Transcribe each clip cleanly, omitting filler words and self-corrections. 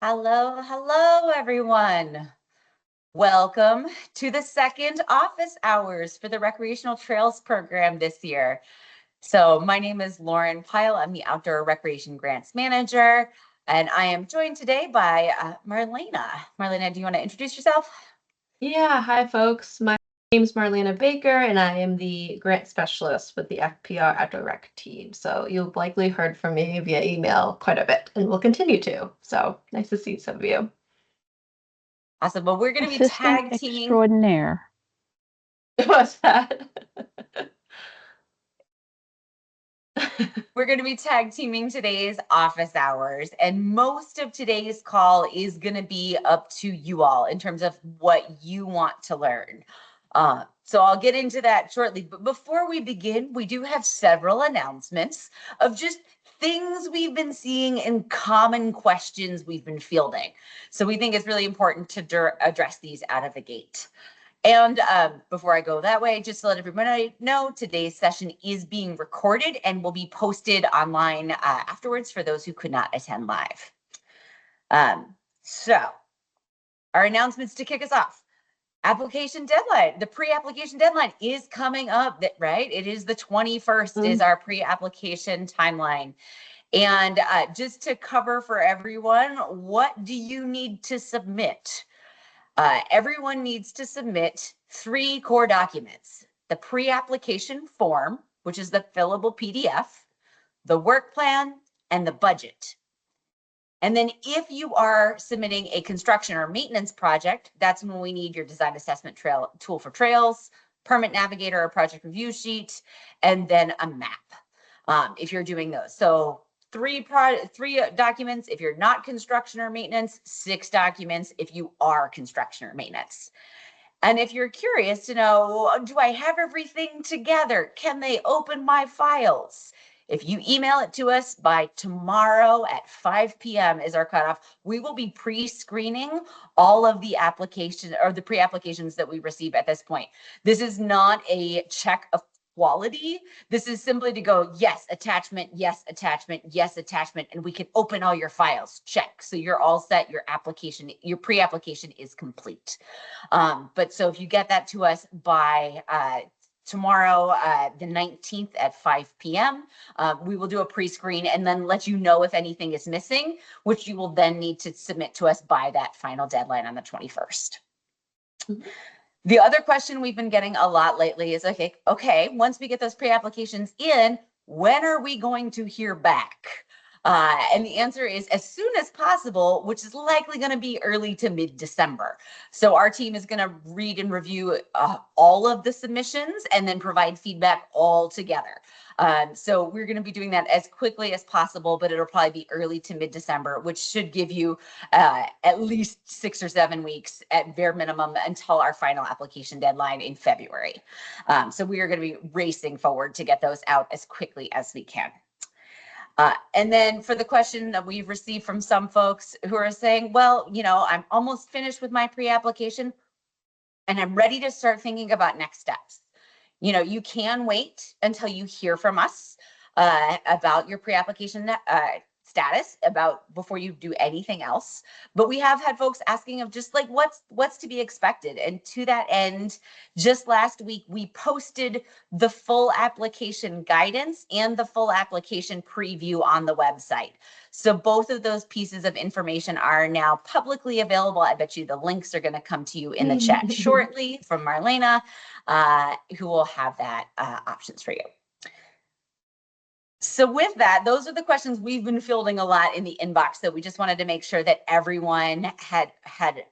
Hello, everyone. Welcome to the second office hours for the Recreational Trails program this year. So my name is Lauren Pyle. I'm the Outdoor Recreation Grants Manager, and I am joined today by Marlena. Marlena, do you want to introduce yourself? Yeah, hi folks. My name's Marlena Baker, and I am the grant specialist with the FPR Outdoor Rec team. So you've likely heard from me via email quite a bit, and will continue to. So nice to see some of you. Awesome. Well, we're going to be Assistant tag teaming. extraordinaire. What's that? We're going to be tag teaming today's office hours, and most of today's call is going to be up to you all in terms of what you want to learn. So I'll get into that shortly. But before we begin, we do have several announcements of just things we've been seeing and common questions we've been fielding. So we think it's really important to address these out of the gate. And before I go that way, just to let everybody know, today's session is being recorded and will be posted online afterwards for those who could not attend live. So our announcements to kick us off. Application deadline, the pre-application deadline is coming up, right? It is the 21st is our pre-application timeline. And just to cover for everyone, what do you need to submit? Everyone needs to submit 3 core documents: the pre-application form, which is the fillable PDF, the work plan, and the budget. And then if you are submitting a construction or maintenance project, that's when we need your design assessment tool for trails, permit navigator or project review sheet, and then a map if you're doing those. So 3 documents if you're not construction or maintenance, 6 documents if you are construction or maintenance. And if you're curious to know, do I have everything together? Can they open my files? If you email it to us by tomorrow at 5 p.m. is our cutoff, we will be pre-screening all of the applications or the pre-applications that we receive at this point. This is not a check of quality. This is simply to go, yes, attachment, yes, attachment, yes, attachment, and we can open all your files. Check. So you're all set. Your application, your pre-application is complete. But so if you get that to us by tomorrow, the 19th at 5 p.m., we will do a pre-screen and then let you know if anything is missing, which you will then need to submit to us by that final deadline on the 21st. The other question we've been getting a lot lately is, okay, once we get those pre-applications in, when are we going to hear back? And the answer is as soon as possible, which is likely going to be early to mid-December. So our team is going to read and review all of the submissions and then provide feedback all together. So we're going to be doing that as quickly as possible, but it'll probably be early to mid-December, which should give you at least 6 or 7 weeks at bare minimum until our final application deadline in February. So we are going to be racing forward to get those out as quickly as we can. And then for the question that we've received from some folks who are saying, well, you know, I'm almost finished with my pre-application and I'm ready to start thinking about next steps. You know, you can wait until you hear from us about your pre-application status before you do anything else. But we have had folks asking of just like what's to be expected. And to that end, just last week, we posted the full application guidance and the full application preview on the website. So both of those pieces of information are now publicly available. I bet you the links are going to come to you in the chat shortly from Marlena, who will have that options for you. So with that, those are the questions we've been fielding a lot in the inbox that we just wanted to make sure that everyone had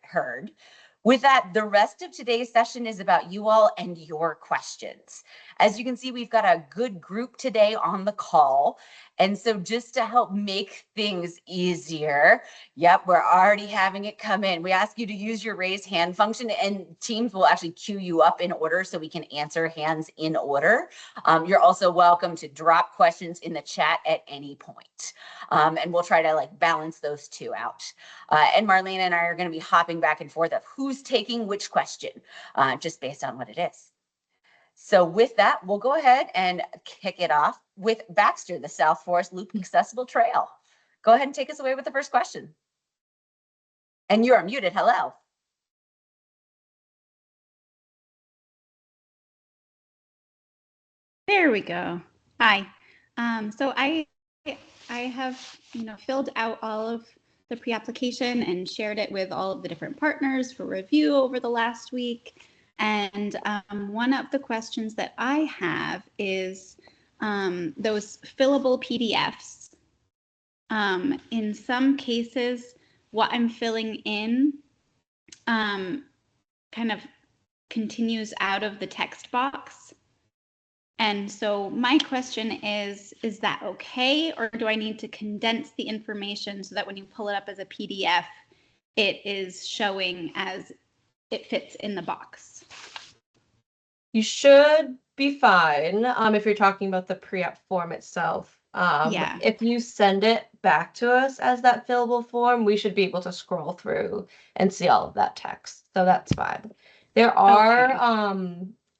heard. With that, the rest of today's session is about you all and your questions. As you can see, we've got a good group today on the call. And so just to help make things easier, yep, we're already having it come in. We ask you to use your raise hand function and teams will actually queue you up in order so we can answer hands in order. You're also welcome to drop questions in the chat at any point. And we'll try to like balance those two out. And Marlena and I are going to be hopping back and forth of who's taking which question, just based on what it is. So with that, we'll go ahead and kick it off with Baxter, the South Forest Loop Accessible Trail. Go ahead and take us away with the first question. And you're muted. Hello. There we go. Hi. So I have, filled out all of the pre-application and shared it with all of the different partners for review over the last week. And one of the questions that I have is those fillable PDFs. In some cases, what I'm filling in kind of continues out of the text box. And so my question is that okay? Or do I need to condense the information so that when you pull it up as a PDF, it is showing as it fits in the box? You should be fine if you're talking about the pre-app form itself. Yeah. If you send it back to us as that fillable form, we should be able to scroll through and see all of that text. So that's fine. There are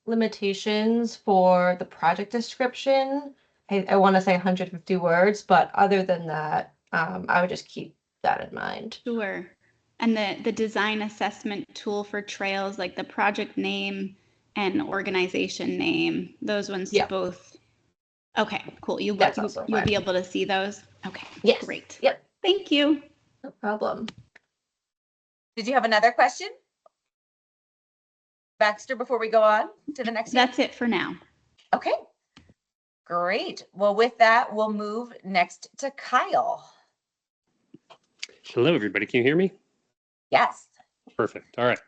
limitations for the project description. I want to say 150 words, but other than that, I would just keep that in mind. Sure. And the design assessment tool for trails, like the project name and organization name, those ones both. Okay, cool. You'll be able to see those. Okay. Yes. Great. Yep. Thank you. No problem. Did you have another question, Baxter, before we go on to the next one? That's it for now. Okay, great. Well, with that, we'll move next to Kyle. Hello, everybody. Can you hear me? Yes. Perfect. All right.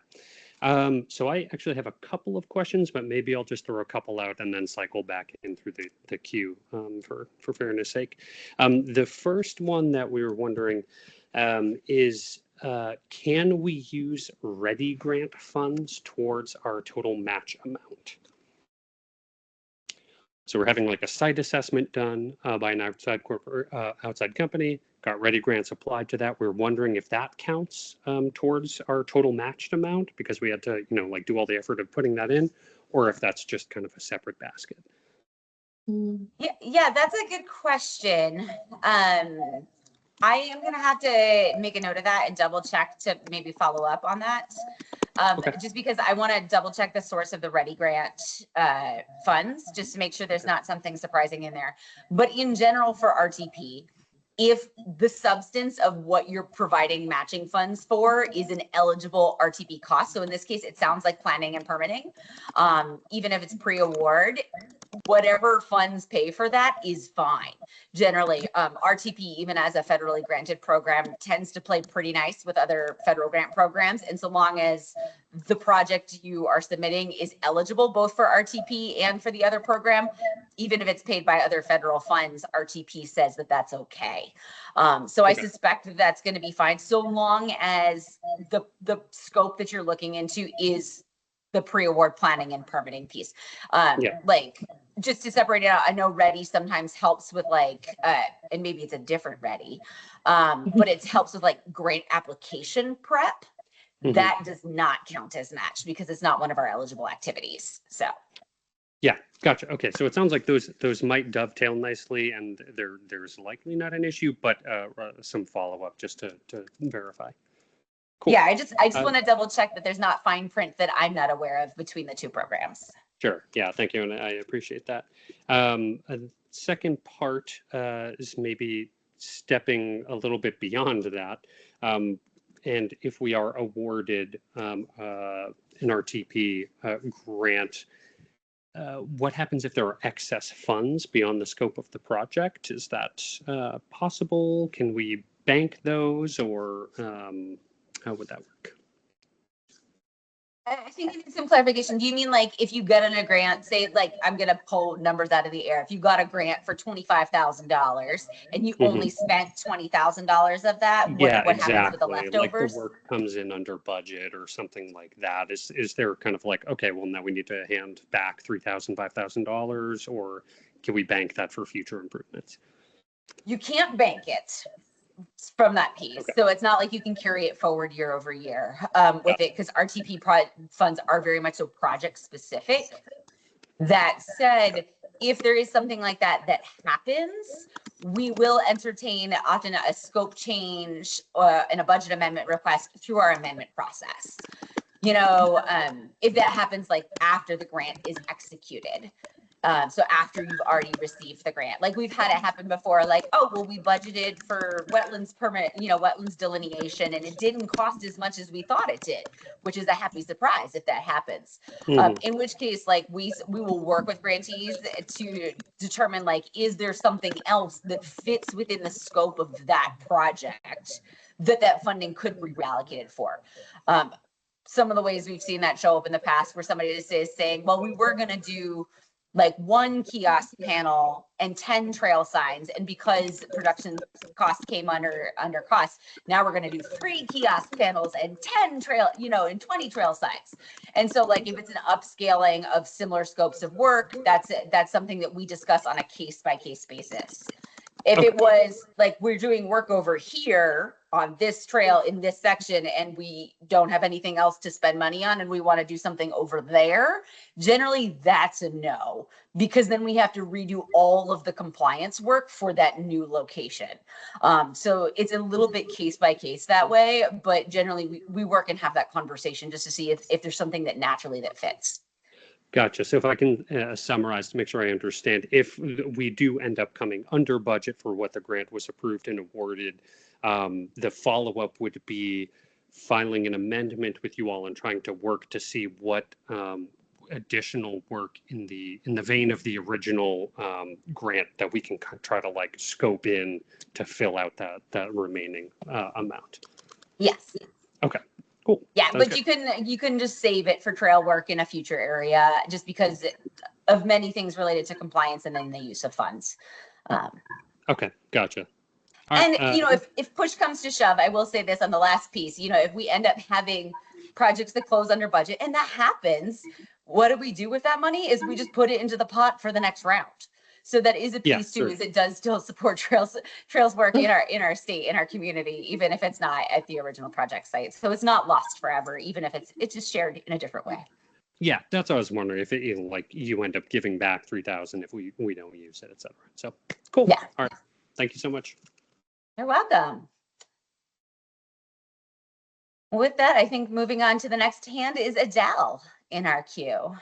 So I actually have a couple of questions, but maybe I'll just throw a couple out and then cycle back in through the queue for fairness sake. The first one that we were wondering is, can we use Ready Grant funds towards our total match amount? So we're having like a site assessment done by an outside company, got Ready Grants applied to that. We're wondering if that counts towards our total matched amount because we had to, do all the effort of putting that in, or if that's just kind of a separate basket. Yeah, that's a good question. I am going to have to make a note of that and double check to maybe follow up on that. Okay. Just because I want to double check the source of the Ready Grant funds, just to make sure there's not something surprising in there. But in general for RTP, if the substance of what you're providing matching funds for is an eligible RTP cost, so in this case, it sounds like planning and permitting, even if it's pre-award, whatever funds pay for that is fine. Generally, RTP, even as a federally granted program, tends to play pretty nice with other federal grant programs. And so long as the project you are submitting is eligible both for RTP and for the other program, even if it's paid by other federal funds, RTP says that that's okay. So I suspect that that's going to be fine, so long as the scope that you're looking into is the pre-award planning and permitting piece. Like, just to separate it out, I know Ready sometimes helps with and maybe it's a different Ready, but it helps with grant application prep. That does not count as match because it's not one of our eligible activities. So. Yeah, gotcha. Okay, so it sounds like those might dovetail nicely, and there's likely not an issue, but some follow-up just to verify. Cool. Yeah, I just want to double check that there's not fine print that I'm not aware of between the two programs. Sure. Yeah, thank you, and I appreciate that. A second part is maybe stepping a little bit beyond that. And if we are awarded an RTP grant, what happens if there are excess funds beyond the scope of the project? Is that possible? Can we bank those, or how would that work? I think you need some clarification. Do you mean if you get in a grant, say I'm going to pull numbers out of the air. If you got a grant for $25,000 and you only spent $20,000 of that, what happens with the leftovers? Like the work comes in under budget or something like that. Is there kind of okay, well, now we need to hand back $3,000, $5,000, or can we bank that for future improvements? You can't bank it from that piece. Okay. So it's not like you can carry it forward year over year with it, because RTP funds are very much so project specific. That said, if there is something like that happens, we will entertain often a scope change and a budget amendment request through our amendment process. You know, if that happens like after the grant is executed. So after you've already received the grant, like we've had it happen before, like, oh, well, we budgeted for wetlands permit, you know, wetlands delineation, and it didn't cost as much as we thought it did, which is a happy surprise if that happens. In which case, like we will work with grantees to determine, like, is there something else that fits within the scope of that project that funding could be reallocated for. Some of the ways we've seen that show up in the past where somebody is saying, well, we were going to do like 1 kiosk panel and 10 trail signs. And because production costs came under cost, now we're going to do 3 kiosk panels and 10 trail, you know, and 20 trail signs. And so like, if it's an upscaling of similar scopes of work, that's something that we discuss on a case by case basis. If it was like, we're doing work over here on this trail in this section and we don't have anything else to spend money on and we want to do something over there, generally that's a no, because then we have to redo all of the compliance work for that new location. So it's a little bit case by case that way, but generally we work and have that conversation just to see if there's something that naturally that fits. Gotcha. So if I can summarize to make sure I understand, if we do end up coming under budget for what the grant was approved and awarded, the follow-up would be filing an amendment with you all and trying to work to see what additional work in the vein of the original grant that we can try to like scope in to fill out that remaining amount. Yes. Okay. Cool. Yeah, Sounds but good. you can just save it for trail work in a future area, just because of many things related to compliance and then the use of funds. Okay, gotcha. All and right, you know, if push comes to shove, I will say this on the last piece. You know, if we end up having projects that close under budget, and that happens, what do we do with that money? Is we just put it into the pot for the next round. So that is a piece too, is it does still support trails work in our state, in our community, even if it's not at the original project site. So it's not lost forever, even if it's just shared in a different way. Yeah, that's what I was wondering, if it like you end up giving back 3,000 if we don't use it, etc. So cool. Yeah. All right. Thank you so much. You're welcome. With that, I think moving on to the next hand is Adele in our queue.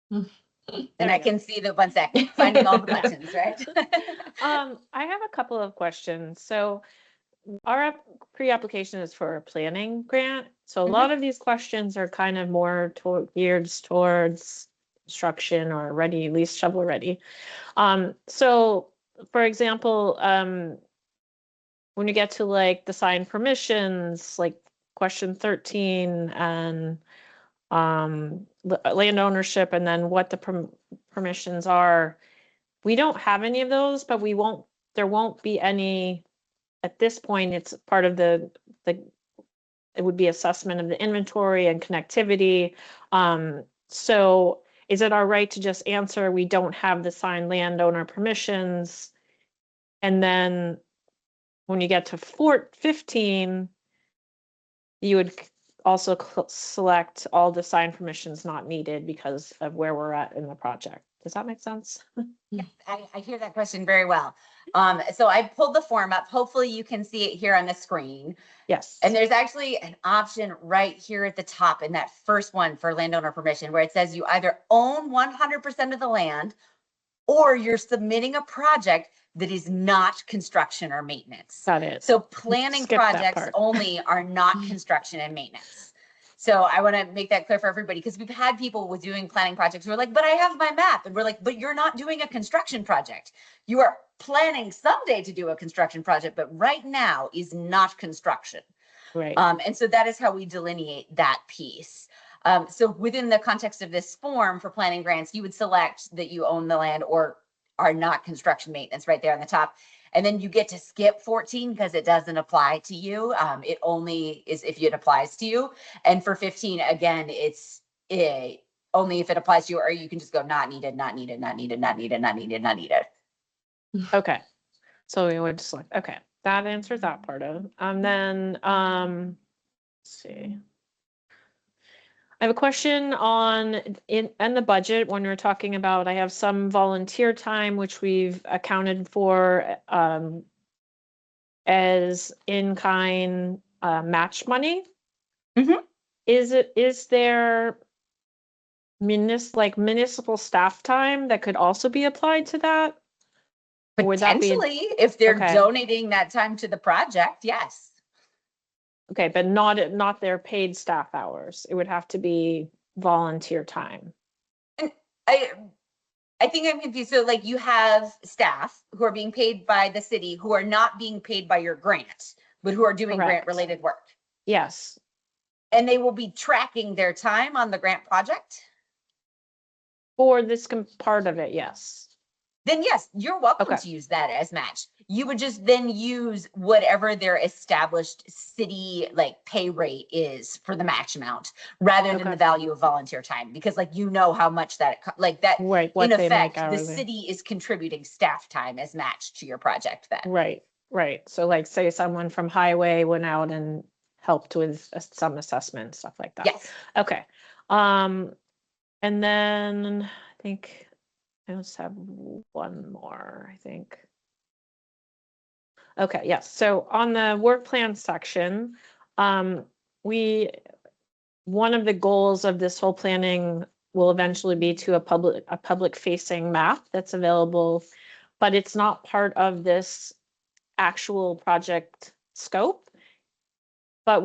And I can see the 1 second finding all the buttons, right? I have a couple of questions. So our pre-application is for a planning grant. So a lot of these questions are kind of more geared towards construction or ready, least shovel ready. So for example, when you get to like the sign permissions, like question 13 and land ownership, and then what the permissions are, we don't have any of those, but there won't be any at this point. It's part of it would be assessment of the inventory and connectivity. So is it our right to just answer we don't have the signed landowner permissions, and then when you get to 15, you would also select all the sign permissions not needed because of where we're at in the project? Does that make sense? Yes, I hear that question very well. So I pulled the form up. Hopefully you can see it here on the screen. Yes. And there's actually an option right here at the top in that first one for landowner permission, where it says you either own 100% of the land or you're submitting a project that is not construction or maintenance. Got it. So planning Skip that projects part. only are not construction and maintenance. So I want to make that clear for everybody, because we've had people with doing planning projects who are like, but I have my map. And we're like, but you're not doing a construction project. You are planning someday to do a construction project, but right now is not construction. Right. And so that is how we delineate that piece. So within the context of this form for planning grants, you would select that you own the land or are not construction maintenance right there on the top. And then you get to skip 14 because it doesn't apply to you. It only is if it applies to you. And for 15, again, it's only if it applies to you, or you can just go not needed, not needed, not needed, not needed, not needed, not needed. Okay. So we would select, okay, that answers that part of. And then, let's see. I have a question on in the budget when we're talking about, I have some volunteer time, which we've accounted for as in-kind match money. Mhm. Is there municipal staff time that could also be applied to that? Or would that be Potentially, if they're okay. donating that time to the project, yes. okay, but not their paid staff hours. It would have to be volunteer time. And I think I'm confused. So like you have staff who are being paid by the city who are not being paid by your grant, but who are doing Correct. grant related work. Yes. And they will be tracking their time on the grant project. For this part of it, yes. Then yes, you're welcome Okay. to use that as match. You would just then use whatever their established city like pay rate is for the match amount rather than Okay. the value of volunteer time, because like you know how much that like that Right, what in they make effect the hourly. city is contributing staff time as match to your project then. Right, right. So like say someone from highway went out and helped with some assessment, stuff like that. Yes. Okay. And then I think I just have one more, I think. Okay, yes. So on the work plan section, one of the goals of this whole planning will eventually be to a public facing map that's available, but it's not part of this actual project scope. But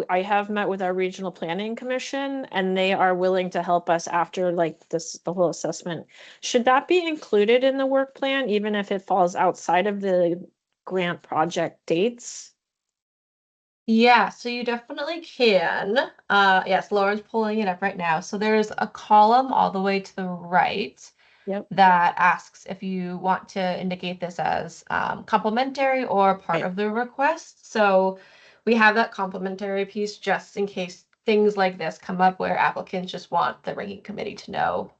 I have met with our regional planning commission and they are willing to help us after like the whole assessment. Should that be included in the work plan, even if it falls outside of the grant project dates? Yeah, so you definitely can. Yes, Laura's pulling it up right now. So there's a column all the way to the right Yep. that asks if you want to indicate this as complimentary or part Right. of the request. So we have that complimentary piece just in case things like this come up where applicants just want the ranking committee to know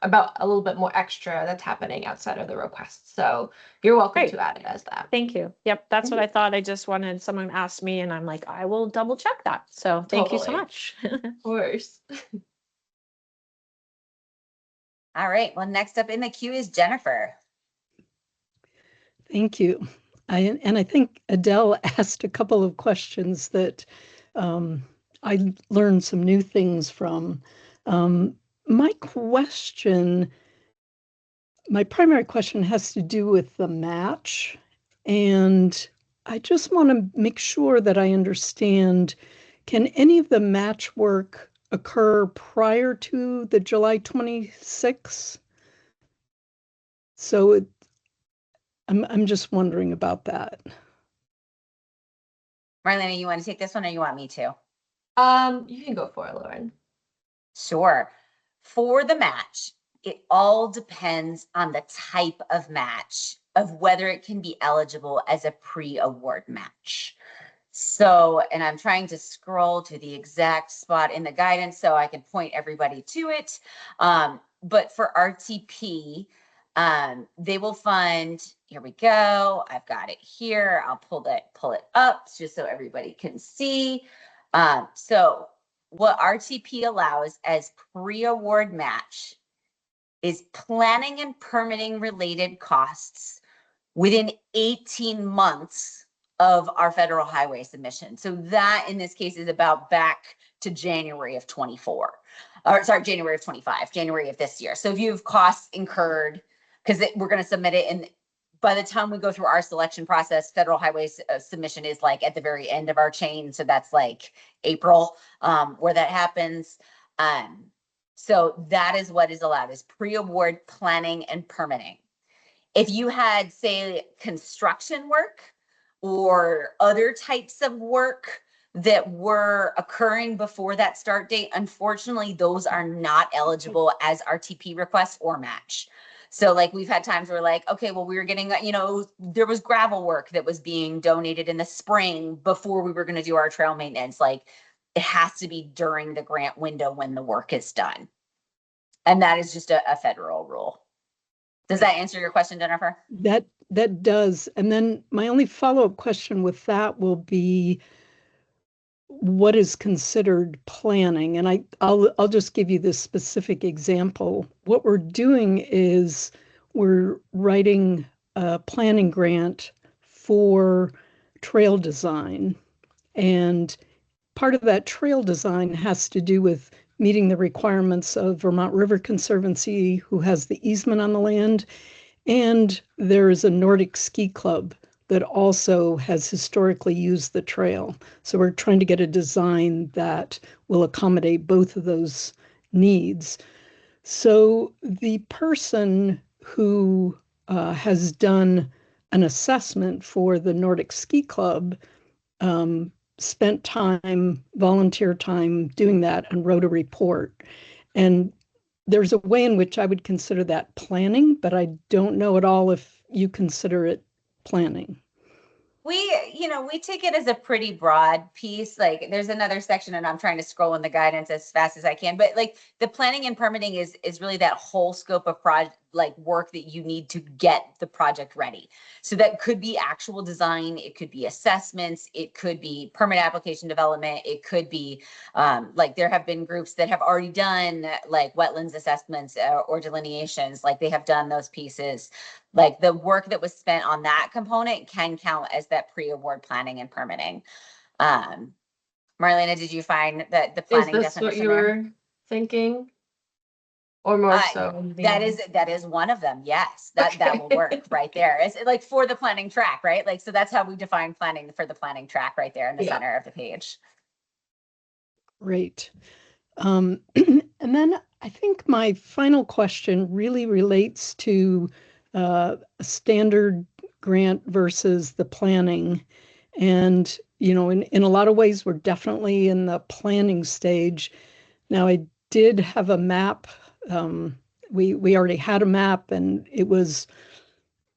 about a little bit more extra that's happening outside of the request. So you're welcome Great. to add it as that. Thank you. Yep, that's what I thought. I just wanted someone asked me and I'm like, I will double check that. So thank you so Totally. much. Of course. All right. Well, next up in the queue is Jennifer. Thank you. I think Adele asked a couple of questions that I learned some new things from. My primary question has to do with the match. And I just want to make sure that I understand, can any of the match work occur prior to the July 26th? So I'm just wondering about that. Marlena, you want to take this one or you want me to? You can go for it, Lauren. Sure. For the match, it all depends on the type of match of whether it can be eligible as a pre-award match. So, and I'm trying to scroll to the exact spot in the guidance so I can point everybody to it. But for RTP, they will fund, here we go. I've got it here. I'll pull it up just so everybody can see. So what RTP allows as pre-award match is planning and permitting related costs within 18 months of our federal highway submission. So that in this case is about back to January of 24, or sorry, January of 25, January of this year. So if you have costs incurred, because we're going to submit it, and by the time we go through our selection process, federal highway submission is like at the very end of our chain. So that's like April where that happens. So that is what is allowed, is pre-award planning and permitting. If you had, say, construction work or other types of work that were occurring before that start date, unfortunately, those are not eligible as RTP requests or match. So like we've had times where like, okay, well, we were getting, there was gravel work that was being donated in the spring before we were going to do our trail maintenance. Like it has to be during the grant window when the work is done. And that is just a federal rule. Does that answer your question, Jennifer? That does. And then my only follow-up question with that will be, what is considered planning. And I'll just give you this specific example. What we're doing is we're writing a planning grant for trail design. And part of that trail design has to do with meeting the requirements of Vermont River Conservancy, who has the easement on the land. And there is a Nordic ski club that also has historically used the trail. So we're trying to get a design that will accommodate both of those needs. So the person who has done an assessment for the Nordic Ski Club spent time, volunteer time doing that and wrote a report. And there's a way in which I would consider that planning, but I don't know at all if you consider it planning. We take it as a pretty broad piece. Like there's another section and I'm trying to scroll in the guidance as fast as I can, but like the planning and permitting is really that whole scope of work that you need to get the project ready. So that could be actual design, it could be assessments, it could be permit application development, it could be there have been groups that have already done like wetlands assessments or delineations, like they have done those pieces. Like the work that was spent on that component can count as that pre-award planning and permitting. Marlena, did you find that the planning Is this definition what you there? were thinking? Or more so? That is one of them. Yes, that will work right there. It's like for the planning track, right? Like, so that's how we define planning for the planning track right there in the center of the page. Great. And then I think my final question really relates to a standard grant versus the planning. And, in a lot of ways, we're definitely in the planning stage. Now, I did have a map. We already had a map and it was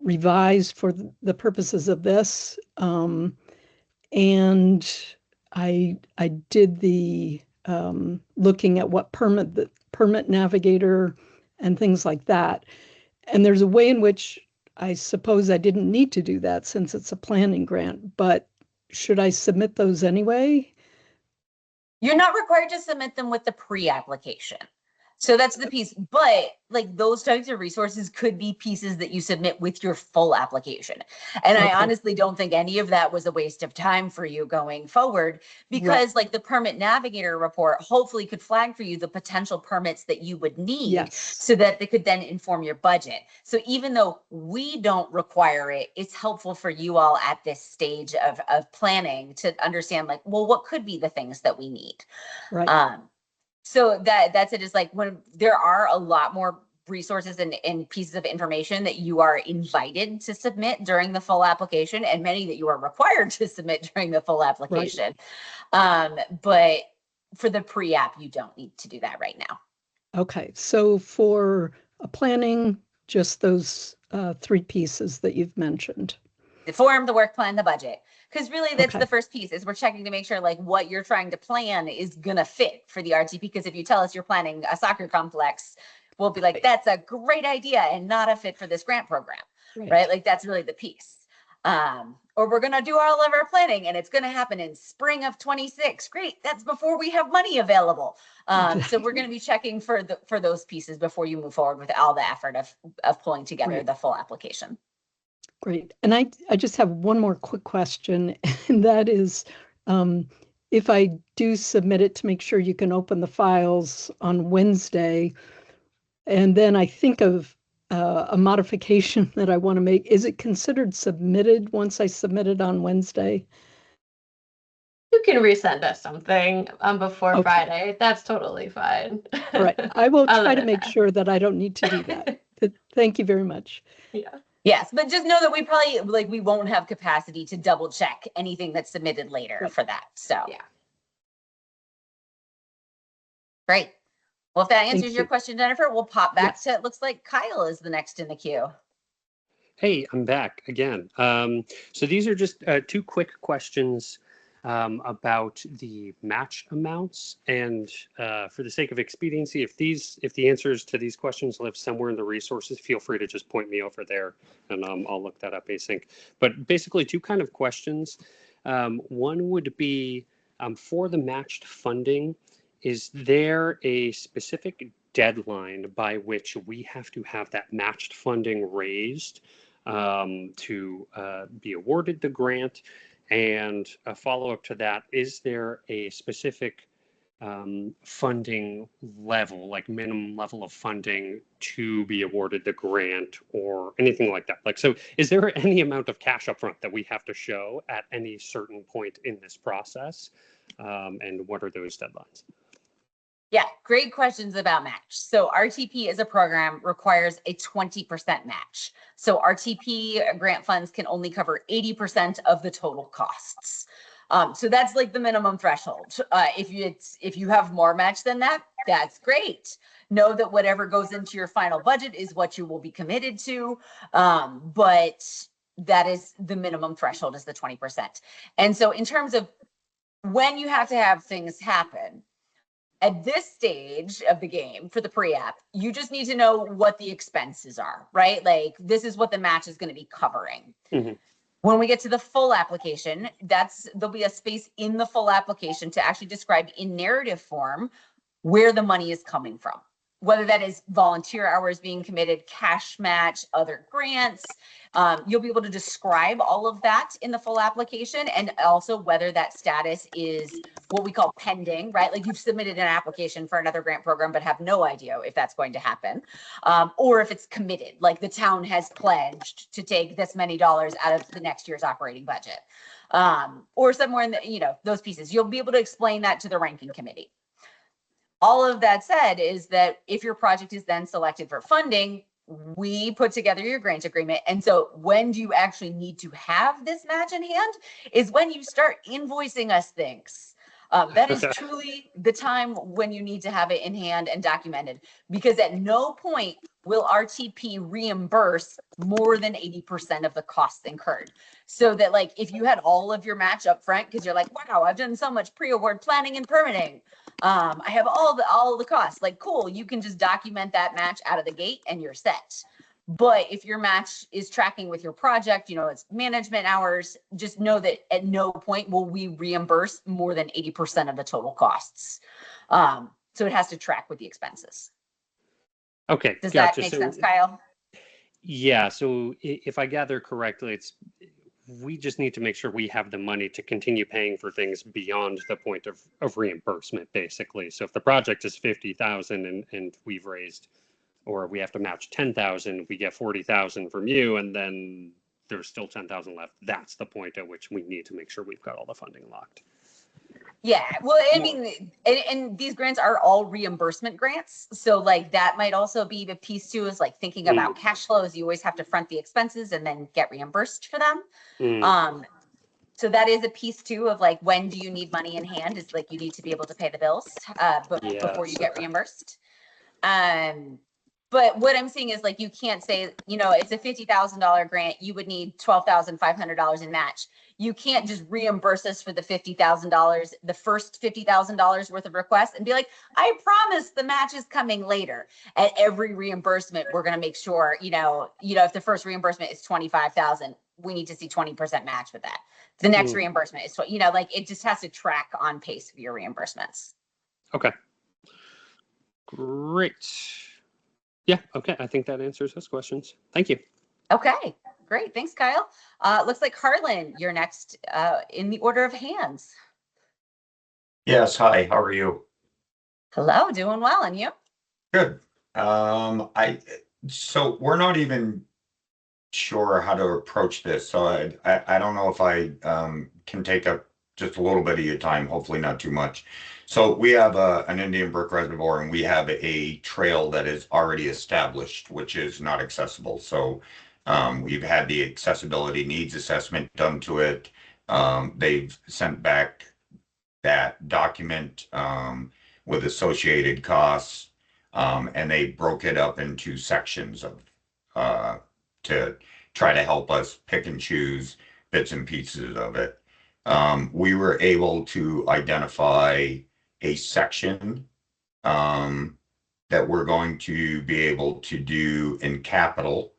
revised for the purposes of this. And I did the looking at what the permit navigator and things like that. And there's a way in which I suppose I didn't need to do that since it's a planning grant, but should I submit those anyway? You're not required to submit them with the pre-application. So that's the piece, but like those types of resources could be pieces that you submit with your full application. And I honestly don't think any of that was a waste of time for you going forward, because like the permit navigator report hopefully could flag for you the potential permits that you would need so that they could then inform your budget. So even though we don't require it, it's helpful for you all at this stage of planning to understand like, well, what could be the things that we need? Right. So that's it. Is like when there are a lot more resources and pieces of information that you are invited to submit during the full application, and many that you are required to submit during the full application. But for the pre-app, you don't need to do that right now. Okay, so for a planning, just those three pieces that you've mentioned. The form, the work plan, the budget. Because really that's the first piece, is we're checking to make sure like what you're trying to plan is gonna fit for the RTP. Because if you tell us you're planning a soccer complex, we'll be like, that's a great idea and not a fit for this grant program, right? Like that's really the piece. Or we're gonna do all of our planning and it's gonna happen in spring of 26. Great, that's before we have money available. So we're gonna be checking for those pieces before you move forward with all the effort of pulling together the full application. Great. And I just have one more quick question, and that is, if I do submit it, to make sure you can open the files on Wednesday, and then I think of a modification that I want to make, is it considered submitted once I submit it on Wednesday? You can resend us something before Friday. That's totally fine. All right. I will try to make sure that I don't need to do that. But thank you very much. Yeah. Yes, but just know that we probably we won't have capacity to double check anything that's submitted later for that. So yeah. Great. Well, if that answers your question, Jennifer, we'll pop back to, it looks like Kyle is the next in the queue. Hey, I'm back again. So these are just two quick questions about the match amounts, and for the sake of expediency, if the answers to these questions live somewhere in the resources, feel free to just point me over there and I'll look that up async. But basically two kind of questions. One would be For the matched funding, is there a specific deadline by which we have to have that matched funding raised to be awarded the grant? And a follow-up to that, is there a specific funding level, like minimum level of funding to be awarded the grant or anything like that? Like, so is there any amount of cash upfront that we have to show at any certain point in this process? And what are those deadlines? Yeah, great questions about match. So RTP as a program requires a 20% match. So RTP grant funds can only cover 80% of the total costs. So that's like the minimum threshold. If you have more match than that, that's great. Know that whatever goes into your final budget is what you will be committed to. But that is the minimum threshold, is the 20%. And so in terms of when you have to have things happen, at this stage of the game for the pre-app, you just need to know what the expenses are, right? Like, this is what the match is going to be covering. Mhm. When we get to the full application, there'll be a space in the full application to actually describe in narrative form where the money is coming from, whether that is volunteer hours being committed, cash match, other grants. You'll be able to describe all of that in the full application, and also whether that status is what we call pending, right? Like, you've submitted an application for another grant program, but have no idea if that's going to happen. Or if it's committed, like the town has pledged to take this many dollars out of the next year's operating budget. Or somewhere in the, those pieces. You'll be able to explain that to the ranking committee. All of that said is that if your project is then selected for funding, we put together your grant agreement. And so when do you actually need to have this match in hand is when you start invoicing us things. That is truly the time when you need to have it in hand and documented, because at no point will RTP reimburse more than 80% of the costs incurred. So that, like, if you had all of your match up front, because you're like, wow, I've done so much pre-award planning and permitting, I have all the costs, like, cool, you can just document that match out of the gate and you're set. But if your match is tracking with your project, it's management hours, just know that at no point will we reimburse more than 80% of the total costs. So it has to track with the expenses. Okay. Does gotcha. that make sense, Kyle? Yeah. So if I gather correctly, we just need to make sure we have the money to continue paying for things beyond the point of reimbursement, basically. So if the project is 50,000 and we've raised, or we have to match 10,000, we get 40,000 from you, and then there's still 10,000 left. That's the point at which we need to make sure we've got all the funding locked. Yeah, well, I mean, and these grants are all reimbursement grants. So like that might also be the piece too, is like thinking about cash flows. You always have to front the expenses and then get reimbursed for them. So that is a piece too of like, when do you need money in hand? Is like, you need to be able to pay the bills before you get reimbursed. But what I'm saying is, like, you can't say, it's a $50,000 grant, you would need $12,500 in match. You can't just reimburse us for the $50,000, the first $50,000 worth of requests, and be like, I promise the match is coming later. At every reimbursement, we're going to make sure, if the first reimbursement is $25,000, we need to see 20% match with that. The next reimbursement is, like, it just has to track on pace for your reimbursements. Okay. Great. Yeah, okay. I think that answers those questions. Thank you. Okay, great. Thanks, Kyle. Looks like Harlan, you're next in the order of hands. Yes, hi, how are you? Hello, doing well, and you? Good. So we're not even sure how to approach this, so I don't know if I can take up just a little bit of your time, hopefully not too much. So we have an Indian Brook Reservoir, and we have a trail that is already established, which is not accessible. So we've had the accessibility needs assessment done to it. They've sent back that document with associated costs, and they broke it up into sections to try to help us pick and choose bits and pieces of it. We were able to identify a section that we're going to be able to do in capital.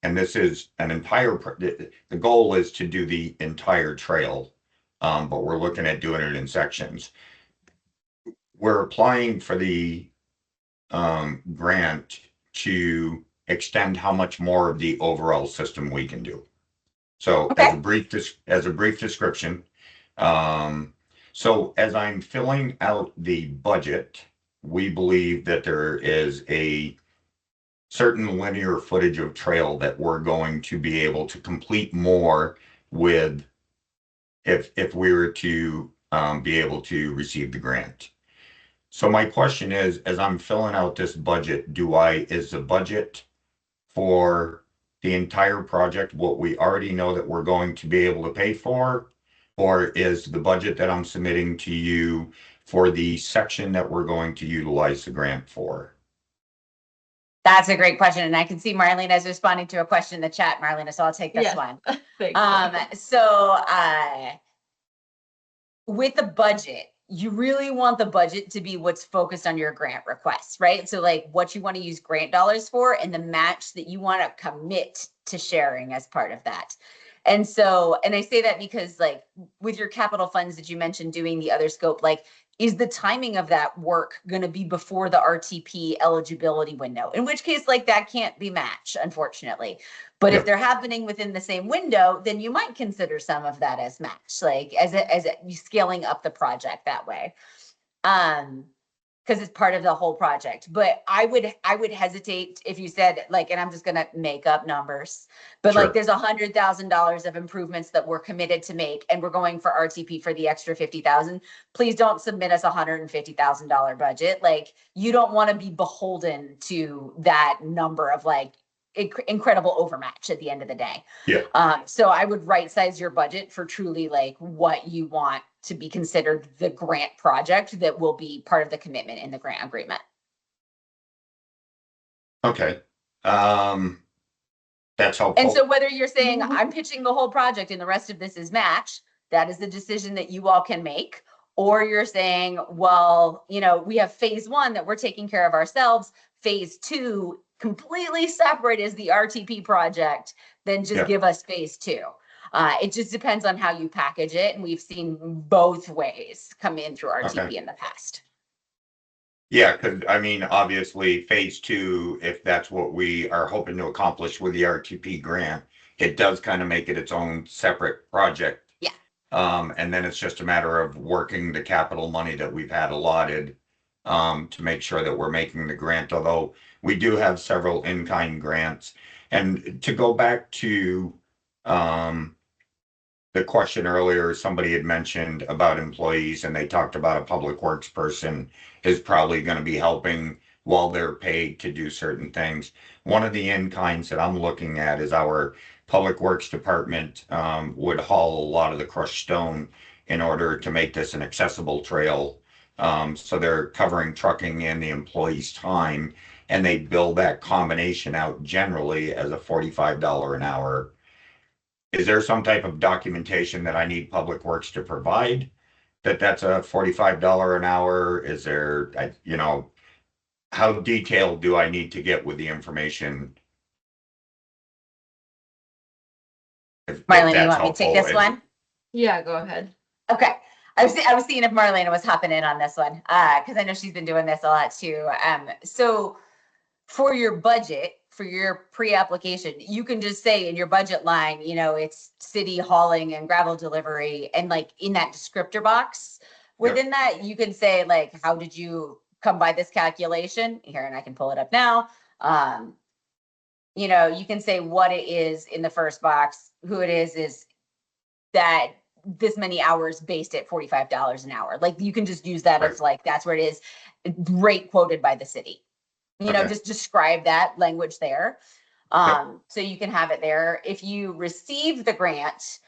And this is an entire, the goal is to do the entire trail but we're looking at doing it in sections. We're applying for the grant to extend how much more of the overall system we can do. So as a brief description, so as I'm filling out the budget, we believe that there is a certain linear footage of trail that we're going to be able to complete more with if we were to be able to receive the grant. So my question is, as I'm filling out this budget, is the budget for the entire project what we already know that we're going to be able to pay for? Or is the budget that I'm submitting to you for the section that we're going to utilize the grant for? That's a great question. And I can see Marlena is responding to a question in the chat, Marlena, so I'll take this Yes. one. Thanks. So with the budget, you really want the budget to be what's focused on your grant requests, right? So like what you want to use grant dollars for and the match that you want to commit to sharing as part of that. And so, and I say that because like with your capital funds that you mentioned doing the other scope, like is the timing of that work going to be before the RTP eligibility window? In which case, like that can't be matched, unfortunately. But if they're happening within the same window, then you might consider some of that as match, like as scaling up the project that way. Because it's part of the whole project. But I would hesitate if you said like, and I'm just gonna make up numbers, but Sure. like there's $100,000 of improvements that we're committed to make, and we're going for RTP for the extra 50,000. Please don't submit us $150,000 budget. Like you don't want to be beholden to that number of like incredible overmatch at the end of the day. Yeah. So I would right size your budget for truly like what you want to be considered the grant project that will be part of the commitment in the grant agreement. Okay. That's helpful. And so whether you're saying I'm pitching the whole project and the rest of this is match, that is the decision that you all can make. Or you're saying, well, you know, we have phase one that we're taking care of ourselves. Phase two, completely separate, is the RTP project. Then just give us phase two. It just depends on how you package it. And we've seen both ways come in through RTP in the past. Yeah, because I mean, obviously, phase two, if that's what we are hoping to accomplish with the RTP grant, it does kind of make it its own separate project. Yeah. And then it's just a matter of working the capital money that we've had allotted to make sure that we're making the grant, although we do have several in-kind grants. And to go back to the question earlier, somebody had mentioned about employees and they talked about a public works person is probably going to be helping while they're paid to do certain things. One of the in-kinds that I'm looking at is our public works department would haul a lot of the crushed stone in order to make this an accessible trail. So they're covering trucking and the employees' time, and they bill that combination out generally as a $45 an hour. Is there some type of documentation that I need Public Works to provide that's a $45 an hour? Is there, you know, how detailed do I need to get with the information? Marlena, you want me to take this one? Yeah, go ahead. Okay. I was seeing if Marlena was hopping in on this one because I know she's been doing this a lot too. So for your budget, for your pre-application, you can just say in your budget line, you know, it's city hauling and gravel delivery, and like in that descriptor box within that, you can say like, how did you come by this calculation here? And I can pull it up now. You know, you can say what it is in the first box, who it is that this many hours based at $45 an hour. Like you can just use that as like, that's where it is, rate quoted by the city. You know, just describe that language there. So you can have it there. If you receive the grant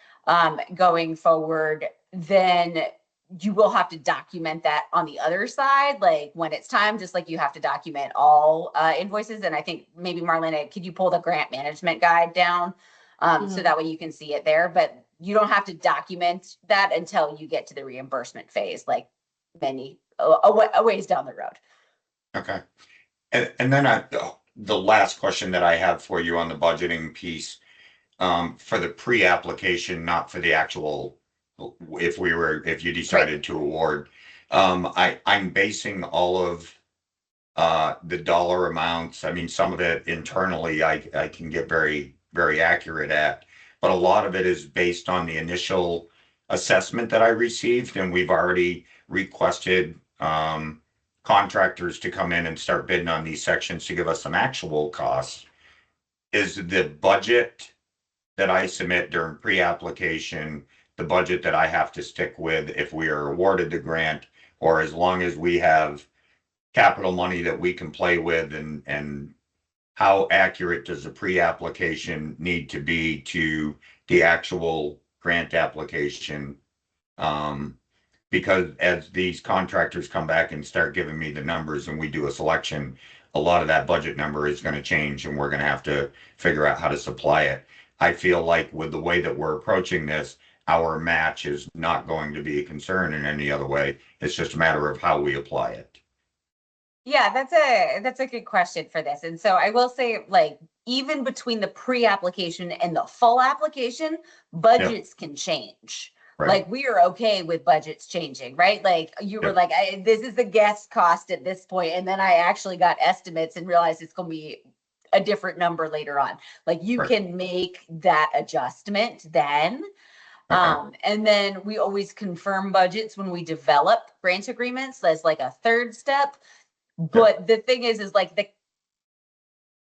going forward, then you will have to document that on the other side, like when it's time, just like you have to document all invoices. And I think maybe Marlena, could you pull the grant management guide down so that way you can see it there? But you don't have to document that until you get to the reimbursement phase, like many a ways down the road. Okay. And then the last question that I have for you on the budgeting piece, for the pre-application, not for the actual if you decided to award. I'm basing all of the dollar amounts. I mean, some of it internally I can get very, very accurate at, but a lot of it is based on the initial assessment that I received, and we've already requested contractors to come in and start bidding on these sections to give us some actual costs. Is the budget that I submit during pre-application the budget that I have to stick with if we are awarded the grant, or as long as we have capital money that we can play with, and how accurate does the pre-application need to be to the actual grant application? Because as these contractors come back and start giving me the numbers and we do a selection, a lot of that budget number is going to change, and we're going to have to figure out how to supply it. I feel like with the way that we're approaching this, our match is not going to be a concern in any other way. It's just a matter of how we apply it. Yeah, that's a good question for this. And so I will say, like, even between the pre-application and the full application, budgets can change. Right. Like, we are okay with budgets changing, right? Like, you were Yep. like, this is the guest cost at this point, and then I actually got estimates and realized it's going to be a different number later on. Like, you Right. can make that adjustment then. And then we always confirm budgets when we develop grant agreements. That's like a third step. But the thing is like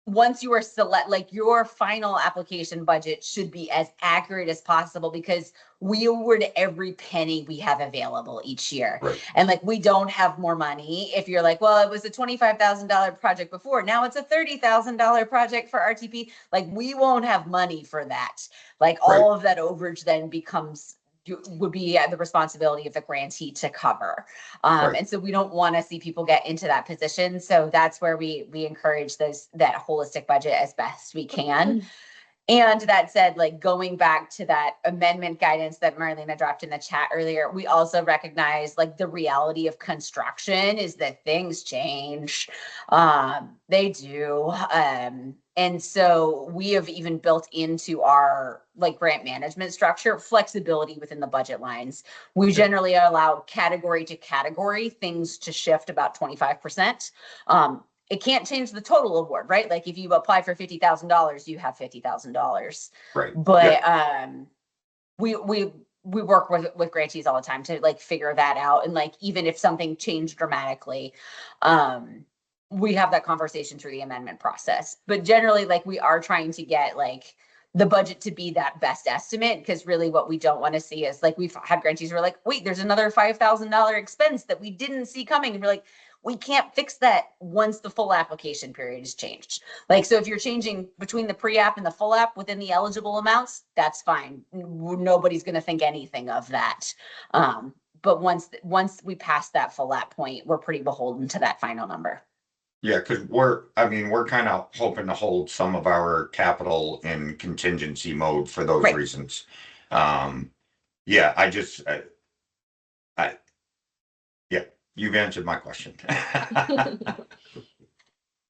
once you are like your final application budget should be as accurate as possible, because we award every penny we have available each year. Right. And like, we don't have more money. If you're like, well, it was a $25,000 project before, now it's a $30,000 project for RTP. Like, we won't have money for that. Like, all of that overage then would be the responsibility of the grantee to cover. And so we don't want to see people get into that position. So that's where we encourage that holistic budget as best we can. And that said, like, going back to that amendment guidance that Marlena dropped in the chat earlier, we also recognize, like, the reality of construction is that things change. They do. And so we have even built into our, like, grant management structure flexibility within the budget lines. We generally allow category to category things to shift about 25%. It can't change the total award, right? Like, if you apply for $50,000, you have $50,000. Right. But we work with grantees all the time to, like, figure that out. And, like, even if something changed dramatically, we have that conversation through the amendment process. But generally, like, we are trying to get, like, the budget to be that best estimate, because really what we don't want to see is, like, we've had grantees who are like, wait, there's another $5,000 expense that we didn't see coming. And we're like, we can't fix that once the full application period is changed. Like, so if you're changing between the pre-app and the full app within the eligible amounts, that's fine. Nobody's going to think anything of that. But once we pass that full app point, we're pretty beholden to that final number. Yeah, because we're kind of hoping to hold some of our capital in contingency mode for those reasons. You've answered my question.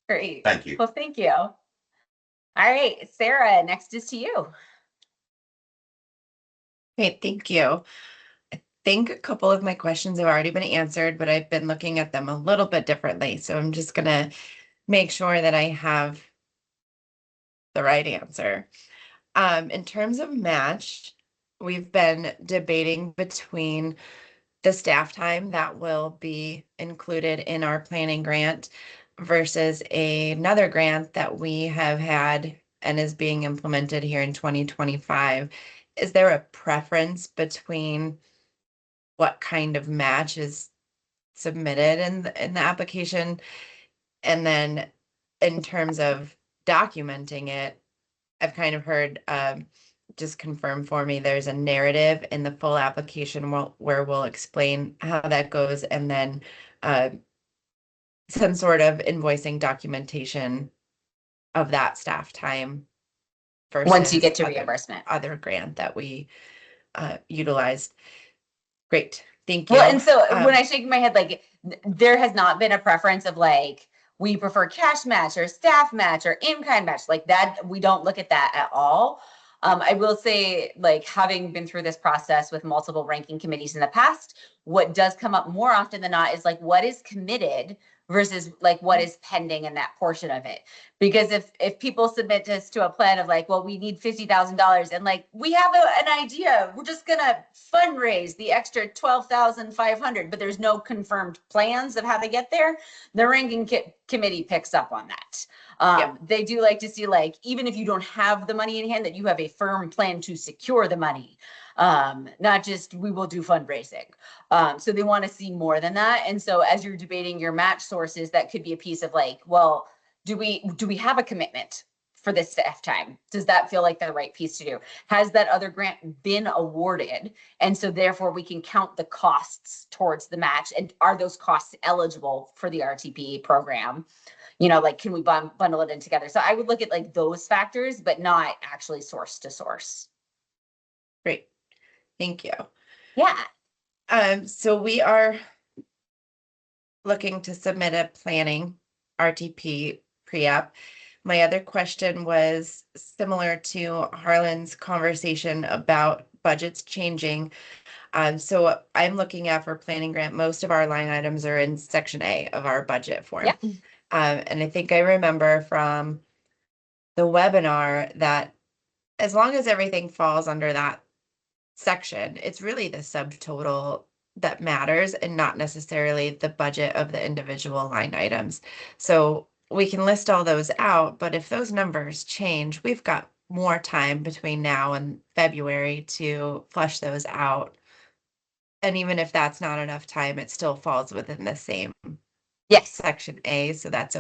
Great. Thank you. Well, thank you. All right, Sarah, next is to you. Great, thank you. I think a couple of my questions have already been answered, but I've been looking at them a little bit differently. So I'm just gonna make sure that I have the right answer. In terms of match, we've been debating between the staff time that will be included in our planning grant versus another grant that we have had and is being implemented here in 2025. Is there a preference between what kind of match is submitted in the application? And then in terms of documenting it, I've kind of heard, just confirm for me, there's a narrative in the full application where we'll explain how that goes, and then some sort of invoicing documentation of that staff time versus once you get to reimbursement. Other grant that we utilized. Great, thank you. Well, and so when I shake my head, like, there has not been a preference of, like, we prefer cash match or staff match or in-kind match, like that. We don't look at that at all. I will say, like, having been through this process with multiple ranking committees in the past, what does come up more often than not is like what is committed versus like what is pending in that portion of it. Because if people submit this to a plan of like, well, we need $50,000 and like we have an idea, we're just gonna fundraise the extra 12,500, but there's no confirmed plans of how to get there, the ranking committee picks up on that. They do like to see, like, even if you don't have the money in hand, that you have a firm plan to secure the money, not just we will do fundraising. So they want to see more than that. And so as you're debating your match sources, that could be a piece of like, well, do we have a commitment for this staff time? Does that feel like the right piece to do? Has that other grant been awarded? And so therefore we can count the costs towards the match. And are those costs eligible for the RTP program? You know, like, can we bundle it in together? So I would look at like those factors, but not actually source to source. Great. Thank you. Yeah. So we are looking to submit a planning RTP pre-app. My other question was similar to Harlan's conversation about budgets changing. So I'm looking at for planning grant, most of our line items are in section A of our budget form. Yeah. And I think I remember from the webinar that as long as everything falls under that section, it's really the subtotal that matters and not necessarily the budget of the individual line items. So we can list all those out, but if those numbers change, we've got more time between now and February to flush those out. And even if that's not enough time, it still falls within the same section A, so that's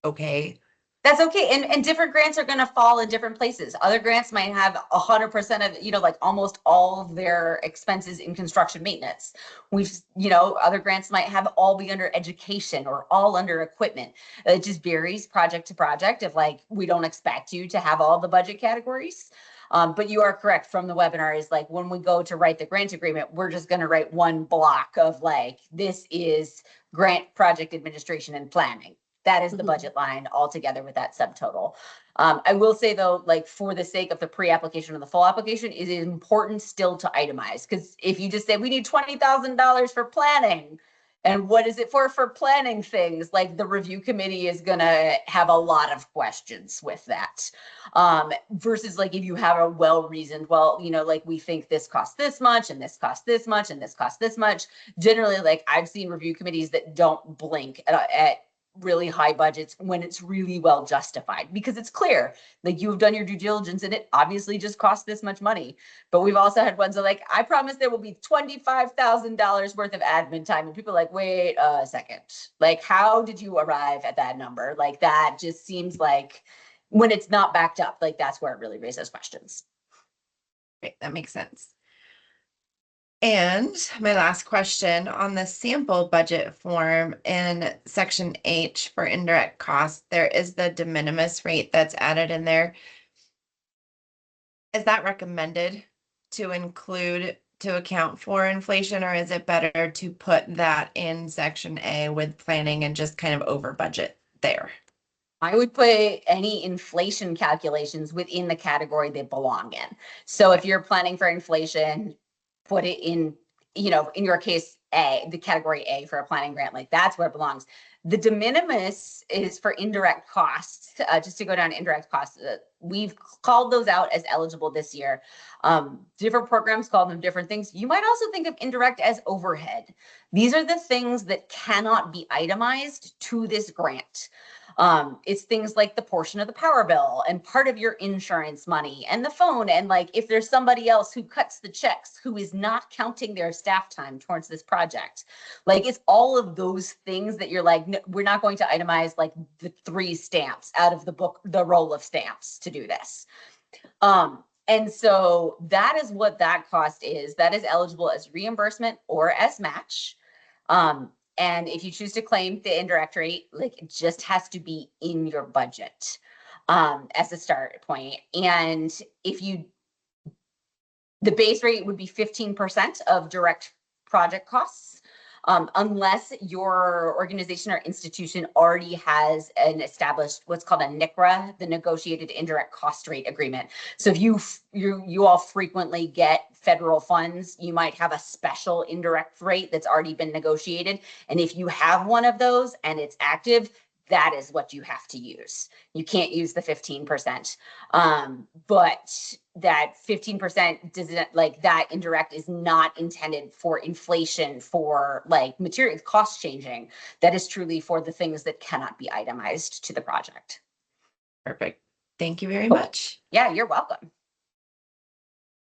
okay. That's okay. And different grants are going to fall in different places. Other grants might have 100% of, you know, like almost all of their expenses in construction maintenance. You know, other grants might have all be under education or all under equipment. It just varies project to project. If like, we don't expect you to have all the budget categories. But you are correct from the webinar is like, when we go to write the grant agreement, we're just going to write one block of like, this is grant project administration and planning. That is the budget line altogether with that subtotal. I will say though, like for the sake of the pre-application and the full application, it is important still to itemize. Because if you just say we need $20,000 for planning, and what is it for planning things? Like the review committee is gonna have a lot of questions with that. Versus like if you have a well-reasoned, well, you know, like we think this costs this much and this costs this much and this costs this much. Generally, like I've seen review committees that don't blink at really high budgets when it's really well justified because it's clear, like you've done your due diligence and it obviously just costs this much money. But we've also had ones that like, I promise there will be $25,000 worth of admin time. And people are like, wait a second, like, how did you arrive at that number? Like that just seems like when it's not backed up, like that's where it really raises questions. Great, that makes sense. And my last question on the sample budget form in section H for indirect costs, there is the de minimis rate that's added in there. Is that recommended to include to account for inflation, or is it better to put that in section A with planning and just kind of over budget there? I would put any inflation calculations within the category they belong in. So if you're planning for inflation, put it in, you know, in your case, the category A for a planning grant, like that's where it belongs. The de minimis is for indirect costs. Just to go down to indirect costs, we've called those out as eligible this year. Different programs call them different things. You might also think of indirect as overhead. These are the things that cannot be itemized to this grant. It's things like the portion of the power bill and part of your insurance money and the phone. And like, if there's somebody else who cuts the checks, who is not counting their staff time towards this project, like it's all of those things that you're like, no, we're not going to itemize like the 3 stamps out of the book, the roll of stamps to do this. And so that is what that cost is. That is eligible as reimbursement or as match. And if you choose to claim the indirect rate, like it just has to be in your budget as a start point. And if you, the base rate would be 15% of direct project costs. Unless your organization or institution already has an established what's called a NICRA, the Negotiated Indirect Cost Rate Agreement. So if you all frequently get federal funds, you might have a special indirect rate that's already been negotiated. And if you have one of those and it's active, that is what you have to use. You can't use the 15%. But that 15% doesn't, like, that indirect is not intended for inflation, for like material cost changing. That is truly for the things that cannot be itemized to the project. Perfect. Thank you very much. Yeah, you're welcome.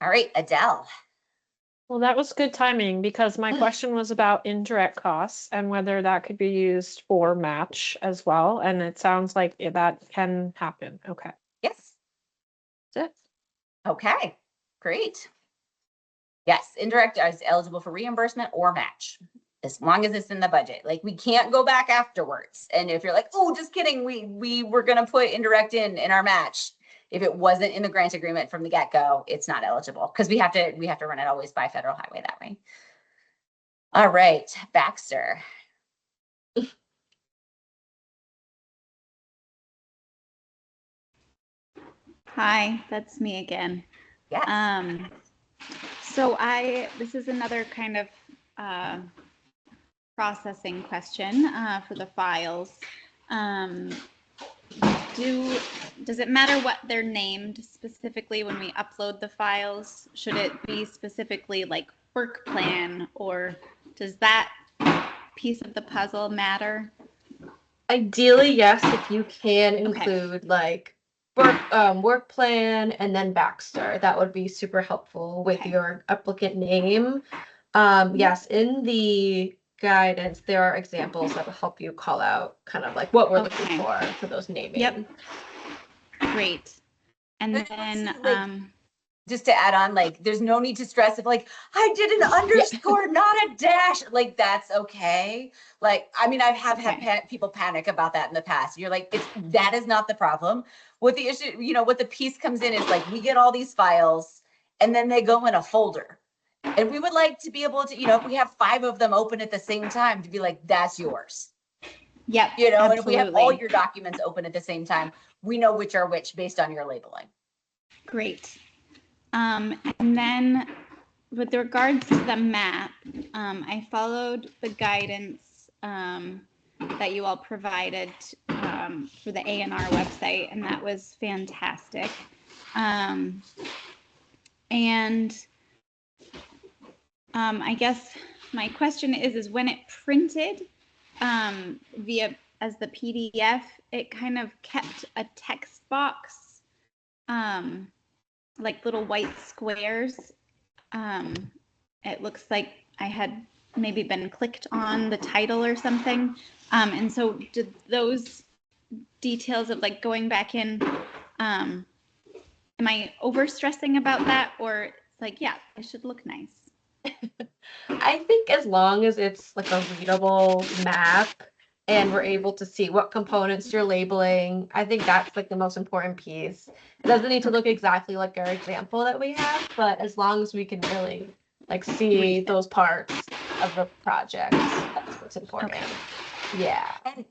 All right, Adele. Well, that was good timing because my question was about indirect costs and whether that could be used for match as well. And it sounds like that can happen. Okay. Yes. That's it. Okay, great. Yes, indirect is eligible for reimbursement or match, as long as it's in the budget. Like, we can't go back afterwards. And if you're like, oh, just kidding, we were gonna put indirect in our match. If it wasn't in the grant agreement from the get-go, it's not eligible because we have to run it always by federal highway that way. All right, Baxter. Hi, that's me again. Yes. So this is another kind of processing question for the files. Does it matter what they're named specifically when we upload the files? Should it be specifically like work plan, or does that piece of the puzzle matter? Ideally, yes, if you can include like work plan and then Baxter, that would be super helpful with your applicant name. Yes, in the guidance, there are examples that will help you call out kind of like what we're looking for those naming. Yep. Great. And then just to add on, like, there's no need to stress if like, I did an underscore, not a dash. Like, that's okay. Like, I mean, I've had people panic about that in the past. You're like, that is not the problem. What the issue, what the piece comes in is like, we get all these files and then they go in a folder. And we would like to be able to, if we have 5 of them open at the same time, to be like, that's yours. Yep. And if we have all your documents open at the same time, we know which are which based on your labeling. Great. And then with regards to the map, I followed the guidance that you all provided for the A&R website, and that was fantastic. I guess my question is when it printed as the PDF, it kind of kept a text box, like little white squares. It looks like I had maybe been clicked on the title or something. And so did those details of like going back in, am I over stressing about that, or it's like, yeah, it should look nice? I think as long as it's like a readable map and we're able to see what components you're labeling, I think that's like the most important piece. It doesn't need to look exactly like our example that we have, but as long as we can really like see those parts of the project, that's what's important. Okay. Yeah. And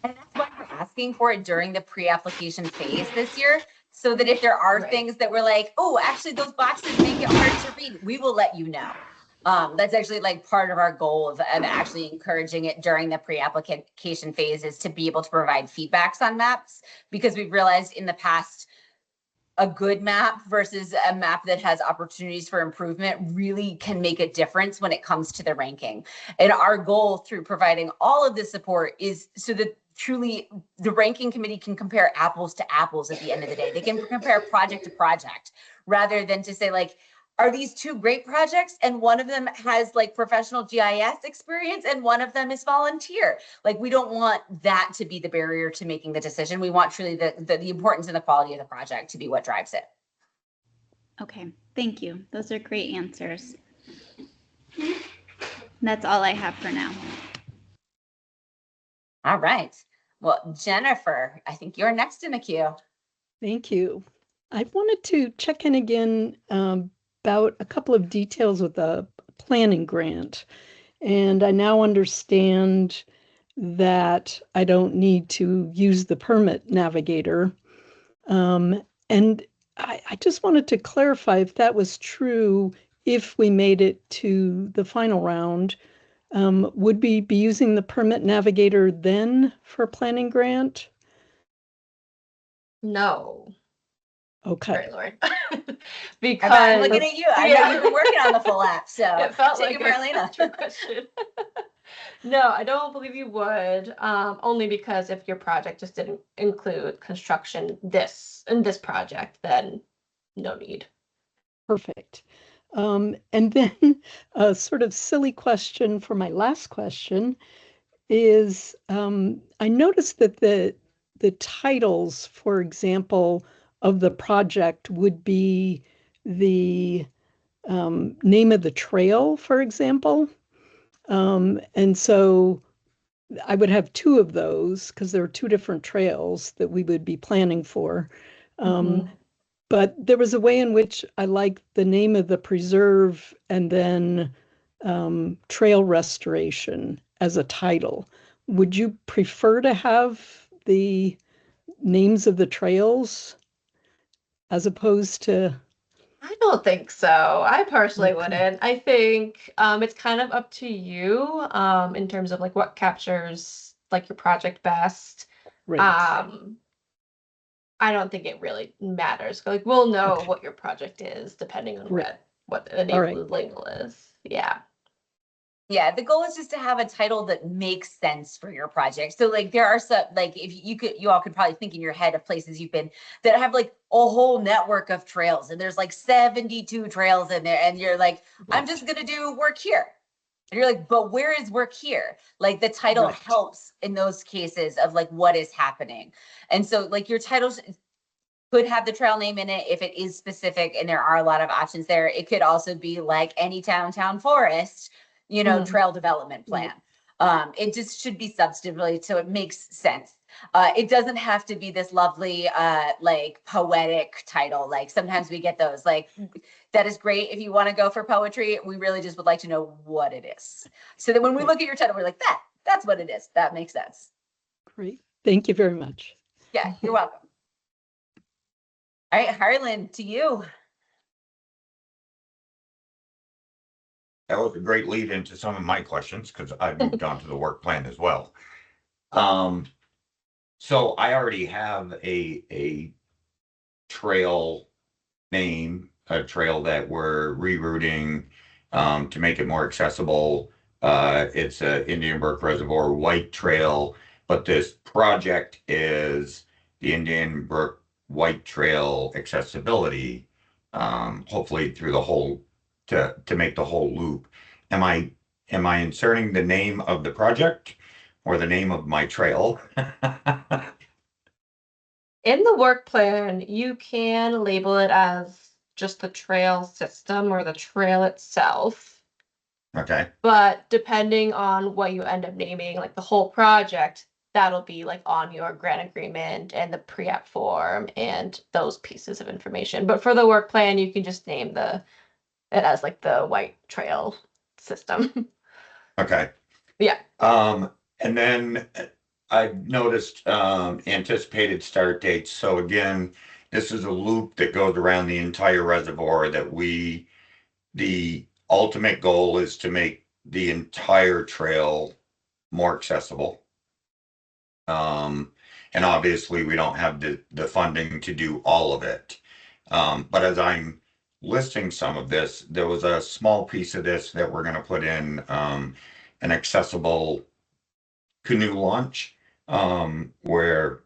that's why we're asking for it during the pre-application phase this year, so that if there are things that we're like, oh, actually those boxes make it hard to read, we will let you know. That's actually like part of our goal of actually encouraging it during the pre-application phase, is to be able to provide feedbacks on maps, because we've realized in the past, a good map versus a map that has opportunities for improvement really can make a difference when it comes to the ranking. And our goal through providing all of this support is so that truly the ranking committee can compare apples to apples at the end of the day. They can compare project to project, rather than to say like, are these 2 great projects and one of them has like professional GIS experience and one of them is volunteer? Like, we don't want that to be the barrier to making the decision. We want truly the importance and the quality of the project to be what drives it. Okay, thank you. Those are great answers. That's all I have for now. All right. Well, Jennifer, I think you're next in the queue. Thank you. I wanted to check in again about a couple of details with the planning grant. And I now understand that I don't need to use the permit navigator. And I just wanted to clarify if that was true, if we made it to the final round. Would we be using the permit navigator then for planning grant? No. Okay. Sorry, Lauren. I'm looking at you. I know Yeah. you've been working on the full app, so It felt take like it, a Marlena. trick question. No, I don't believe you would. Only because if your project just didn't include construction in this project, then no need. Perfect. And then a sort of silly question for my last question is, I noticed that the titles, for example, of the project would be the name of the trail, for example. And so I would have two of those because there are two different trails that we would be planning for. But there was a way in which I liked the name of the preserve and then trail restoration as a title. Would you prefer to have the names of the trails as opposed to? I don't think so. I personally Okay. wouldn't. I think it's kind of up to you in terms of like what captures like your project best. Right. I don't think it really matters. Like we'll know Okay. what your project is depending on Great. what the name All of right. the label is. Yeah. Yeah, the goal is just to have a title that makes sense for your project. So like there are some, like if you all could probably think in your head of places you've been that have like a whole network of trails, and there's like 72 trails in there, and you're like, I'm just gonna do work here. And you're like, but where is work here? Like the title Right. helps in those cases of like what is happening. And so like your titles could have the trail name in it if it is specific, and there are a lot of options there. It could also be like any town forest, trail development plan. It just should be substantively so it makes sense. It doesn't have to be this lovely like poetic title. Like sometimes we get those, like that is great if you want to go for poetry. We really just would like to know what it is, so that when we look at your title, we're like, that's what it is. That makes sense. Great. Thank you very much. Yeah, you're welcome. All right, Harlan, to you. That was a great lead into some of my questions because I've moved on to the work plan as well. So I already have a trail name, a trail that we're rerouting to make it more accessible. It's a Indian Brook Reservoir White Trail, but this project is the Indian Brook White Trail accessibility, hopefully through the whole to make the whole loop. Am I inserting the name of the project or the name of my trail? In the work plan, you can label it as just the trail system or the trail itself. Okay. But depending on what you end up naming, like the whole project, that'll be like on your grant agreement and the pre-app form and those pieces of information. But for the work plan, you can just name it as like the white trail system. Okay. Yeah. And then I've noticed anticipated start dates. So again, this is a loop that goes around the entire reservoir the ultimate goal is to make the entire trail more accessible. And obviously we don't have the funding to do all of it. But as I'm listing some of this, there was a small piece of this that we're going to put in an accessible canoe launch, where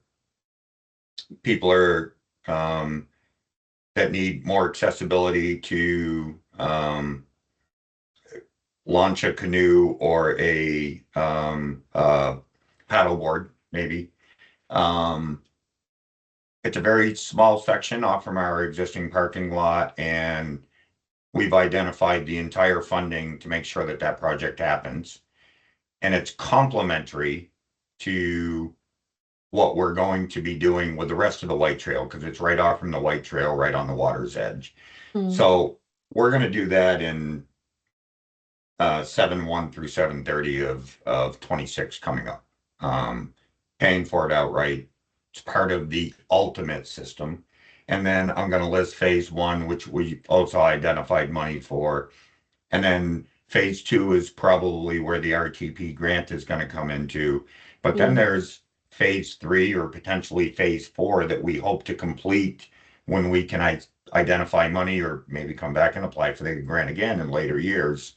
people are that need more accessibility to launch a canoe or a paddleboard, maybe. It's a very small section off from our existing parking lot, and we've identified the entire funding to make sure that that project happens. And it's complementary to what we're going to be doing with the rest of the White Trail, because it's right off from the White Trail, right on the water's edge. So we're going to do that in 7/1 through 7/30 of 26 coming up. Paying for it outright. It's part of the ultimate system. And then I'm going to list phase 1, which we also identified money for. And then phase 2 is probably where the RTP grant is going to come into. But then there's phase 3 or potentially phase 4 that we hope to complete when we can identify money or maybe come back and apply for the grant again in later years.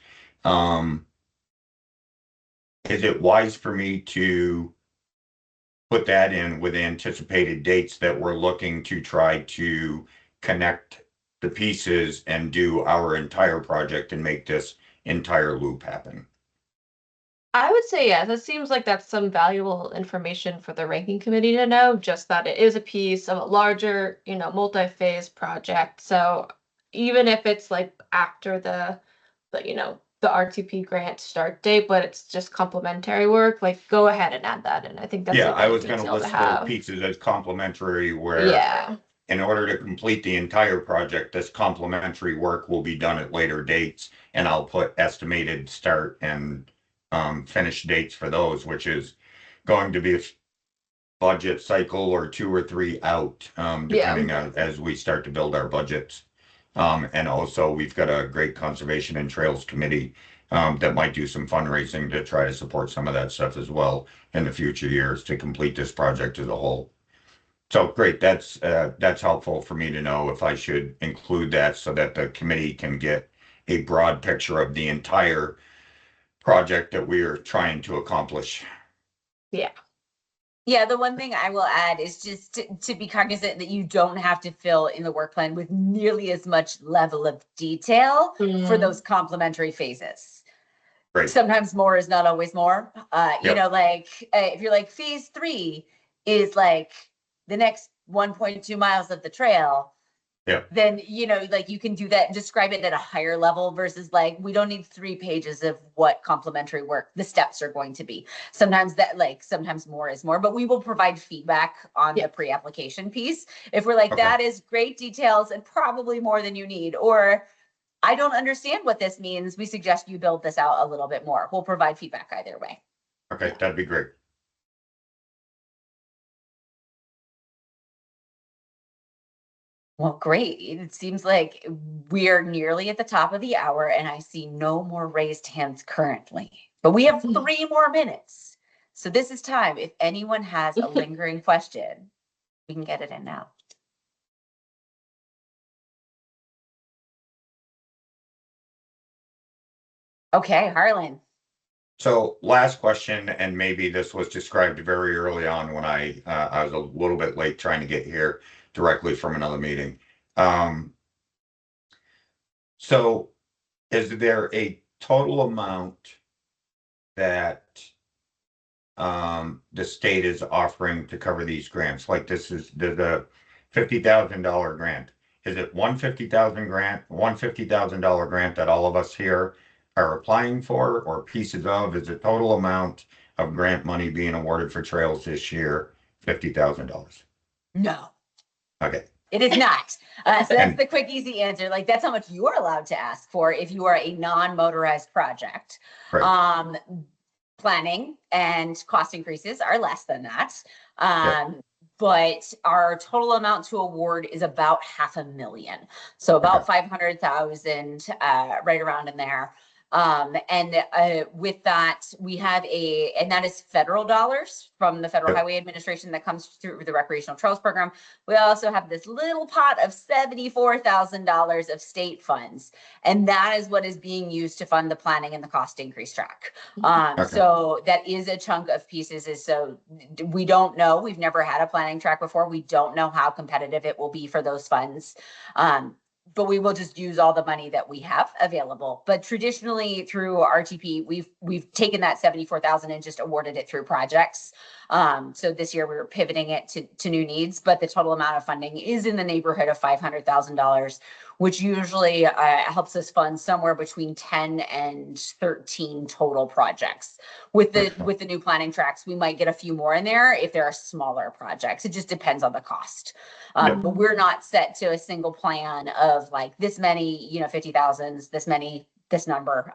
Is it wise for me to put that in with anticipated dates that we're looking to try to connect the pieces and do our entire project and make this entire loop happen? I would say yes. It seems like that's some valuable information for the ranking committee to know, just that it is a piece of a larger, multi-phase project. So even if it's like after the RTP grant start date, but it's just complementary work, like go ahead and add that in. I think that's Yeah, a I good was going to detail to list those have. pieces as complementary where Yeah. in order to complete the entire project, this complementary work will be done at later dates, and I'll put estimated start and finish dates for those, which is going to be a budget cycle or 2 or 3 out, depending on as we start to build our budgets. And also we've got a great conservation and trails committee that might do some fundraising to try to support some of that stuff as well in the future years to complete this project as a whole. So great, that's helpful for me to know if I should include that so that the committee can get a broad picture of the entire project that we are trying to accomplish. Yeah. Yeah, the one thing I will add is just to be cognizant that you don't have to fill in the work plan with nearly as much level of detail for those complementary phases. Right. Sometimes more is not always more. If you're like phase 3 is like the next 1.2 miles of the trail, then you can do that and describe it at a higher level versus like we don't need 3 pages of what complementary work the steps are going to be. Sometimes more is more, but we will provide feedback on the pre-application piece if we're like that is great details and probably more than you need, or I don't understand what this means, we suggest you build this out a little bit more. We'll provide feedback either way. Okay, that'd be great. Well, great. It seems like we're nearly at the top of the hour and I see no more raised hands currently, but we have 3 more minutes. So this is time. If anyone has a lingering question, we can get it in now. Okay, Harlan. So last question, and maybe this was described very early on when I was a little bit late trying to get here directly from another meeting. So is there a total amount that the state is offering to cover these grants? Like this is the $50,000 grant. Is it $150,000 grant that all of us here are applying for, or pieces of? Is the total amount of grant money being awarded for trails this year $50,000? No. Okay. It is not. So that's the quick, easy answer. Like that's how much you are allowed to ask for if you are a non-motorized project. Right. Planning and cost increases are less than that. But our total amount to award is about $500,000. So about 500,000, right around in there. With that, we have and that is federal dollars from the Federal Highway Administration that comes through the Recreational Trails Program. We also have this little pot of $74,000 of state funds, and that is what is being used to fund the planning and the cost increase track. So that is a chunk of pieces. So we don't know. We've never had a planning track before. We don't know how competitive it will be for those funds. But we will just use all the money that we have available. But traditionally through RTP, we've taken that 74,000 and just awarded it through projects. So this year we were pivoting it to new needs, but the total amount of funding is in the neighborhood of $500,000, which usually helps us fund somewhere between 10 and 13 total projects. With the new planning tracks, we might get a few more in there if there are smaller projects. It just depends on the cost. But we're not set to a single plan of like this many, 50,000s, this many, this number.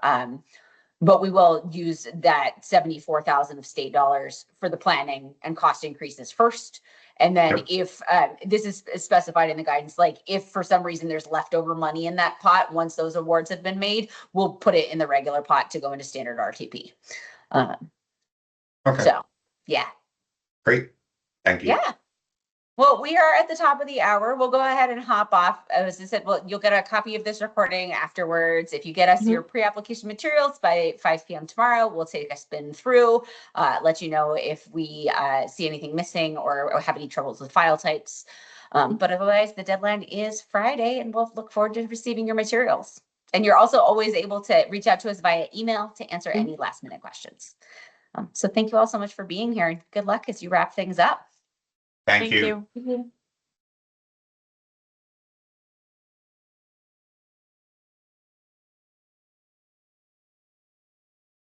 But we will use that 74,000 of state dollars for the planning and cost increases first. And then Yep. if this is specified in the guidance, like if for some reason there's leftover money in that pot, once those awards have been made, we'll put it in the regular pot to go into standard RTP. Okay, So, yeah. great. Thank you. Yeah. Well, we are at the top of the hour. We'll go ahead and hop off. As I said, well, you'll get a copy of this recording afterwards. If you get us your pre-application materials by 5 p.m. tomorrow, we'll take a spin through, let you know if we see anything missing or have any troubles with file types. But otherwise, the deadline is Friday, and we'll look forward to receiving your materials. And you're also always able to reach out to us via email to answer any last minute questions. So thank you all so much for being here, and good luck as you wrap things up. Thank you. you.